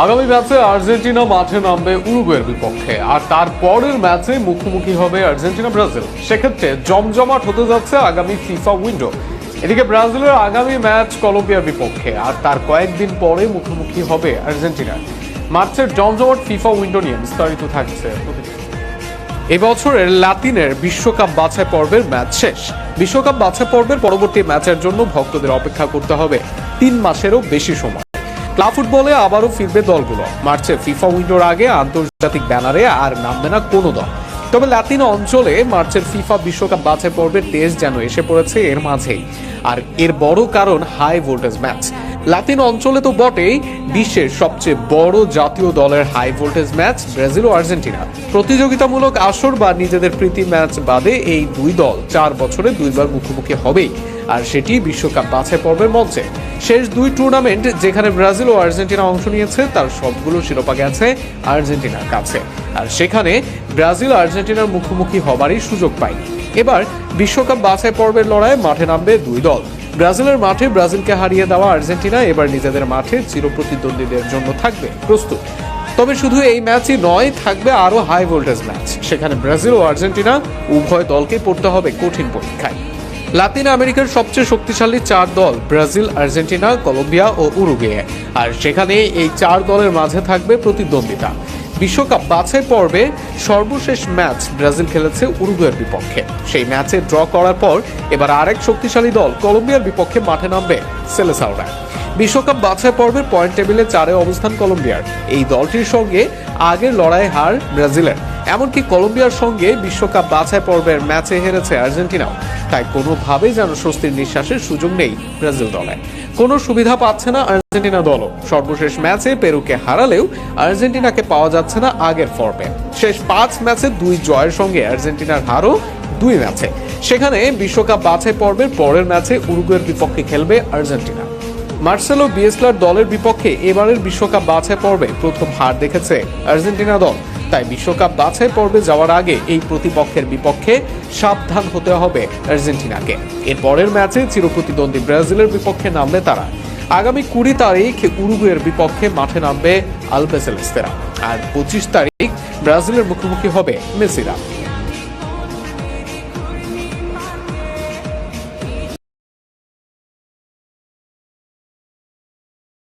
আগামী ম্যাচে আর্জেন্টিনা মাঠে নামবে উরুগুয়ের বিপক্ষে, আর তারপরের ম্যাচে মুখোমুখি হবে আর্জেন্টিনা ব্রাজিল। সেক্ষেত্রে জমজমাট হতে যাচ্ছে আগামী ফিফা উইন্ডো। এদিকে ব্রাজিলের আগামী ম্যাচ কলম্বিয়ার বিপক্ষে, আর তার কয়েকদিন পরে মুখোমুখি হবে আর্জেন্টিনা। মার্চের জমজমাট ফিফা উইন্ডো নিয়ে বিস্তারিত থাকছে। এবছরের লাতিনের বিশ্বকাপ বাছাই পর্বের ম্যাচ শেষ। বিশ্বকাপ বাছাই পর্বের পরবর্তী ম্যাচের জন্য ভক্তদের অপেক্ষা করতে হবে 3 মাসেরও বেশি সময়। ক্লাব ফুটবলে আবারও ফিরবে দলগুলো। মার্চে ফিফা উইন্ডোর আগে আন্তর্জাতিক ব্যানারে আর নামবে না কোনো দল। তবে লাতিন অঞ্চলে মার্চের ফিফা বিশ্বকাপ বাছাই পর্বের টেস্ট যেন এসে পড়েছে এর মাঝেই। আর এর বড় কারণ হাই ভোল্টেজ ম্যাচ। লাতিন অঞ্চলে তো বটেই, বিশ্বের সবচেয়ে বড় জাতীয় দলের হাই ভোল্টেজ ম্যাচ ব্রাজিল ও আর্জেন্টিনা। প্রতিযোগিতামূলক আসর বা নিজেদের প্রীতি ম্যাচ বাদে এই দুই দল 4 বছরে 2বার মুখোমুখি হবেই, আর সেটি বিশ্বকাপ বাছাই পর্বের মঞ্চে। শেষ 2 টুর্নামেন্ট যেখানে ব্রাজিল ও আর্জেন্টিনা অংশ নিয়েছে তার সবগুলো শিরোপা গেছে আর্জেন্টিনার কাছে, আর সেখানে ব্রাজিল আর্জেন্টিনার মুখোমুখি হবারই সুযোগ পায়নি। এবার বিশ্বকাপ বাছাই পর্বের লড়াইয়ে মাঠে নামবে 2 দল। ব্রাজিলের মাঠে ব্রাজিলকে হারিয়ে দেওয়া আর্জেন্টিনা এবার নিজেদের মাঠে চিরপ্রতিদ্বন্দ্বীদের জন্য থাকবে প্রস্তুত। তবে শুধু এই ম্যাচই নয়, থাকবে আরো হাই ভোল্টেজ ম্যাচ। সেখানে ব্রাজিল ও আর্জেন্টিনা উভয় দলকে পড়তে হবে কঠিন পরীক্ষায়। লাতিন আমেরিকার সবচেয়ে শক্তিশালী 4 দল ব্রাজিল, আর্জেন্টিনা, কলম্বিয়া ও উরুগুয়ে, আর সেখানে এই 4 দলের মাঝে থাকবে প্রতিদ্বন্দ্বিতা। বিশ্বকাপ বাছাই পর্বে সর্বশেষ ম্যাচ ব্রাজিল খেলেছে উরুগুয়ের বিপক্ষে। সেই ম্যাচে ড্র করার পর এবার আরেক শক্তিশালী দল কলম্বিয়ার বিপক্ষে মাঠে নামবে সেলেসাওরা। বিশ্বকাপ বাছাই পর্বের পয়েন্ট টেবিলে 4-এ অবস্থান কলম্বিয়ার। এই দলটির সঙ্গে আগের লড়াই হার ব্রাজিলের। এমনকি কলম্বিয়ার সঙ্গে বিশ্বকাপ বাছাই পর্বের ম্যাচে হেরেছে আর্জেন্টিনাও। তাই কোনোভাবেই যেন স্বস্তির নিঃশ্বাসের সুযোগ নেই ব্রাজিল দলে। কোনো সুবিধা পাচ্ছে না আর্জেন্টিনা দলও। সর্বশেষ ম্যাচে পেরুকে হারালেও আর্জেন্টিনাকে পাওয়া যাচ্ছে না আগের ফর্মে। শেষ 5 ম্যাচে 2 জয়ের সঙ্গে আর্জেন্টিনার হারও 2 ম্যাচে। সেখানে বিশ্বকাপ বাছাই পর্বের পরের ম্যাচে উরুগুয়ের বিপক্ষে খেলবে আর্জেন্টিনা। মার্সেলো বিয়েসলার দলের বিপক্ষে এবারের বিশ্বকাপ বাছাই পর্বে প্রথম হার দেখেছে আর্জেন্টিনা দল। তাই বিশ্বকাপ বাছাই পর্বে যাওয়ার আগে এই প্রতিপক্ষের বিপক্ষে সাবধান হতে হবে আর্জেন্টিনাকে। এর পরের ম্যাচে চিরপ্রতিদ্বন্দ্বী ব্রাজিলের বিপক্ষে নামবে তারা। আগামী 20 তারিখ উরুগুয়ের বিপক্ষে মাঠে নামবে আলবিসেলেস্তেরা, আর 25 তারিখ ব্রাজিলের মুখোমুখি হবে মেসিরা।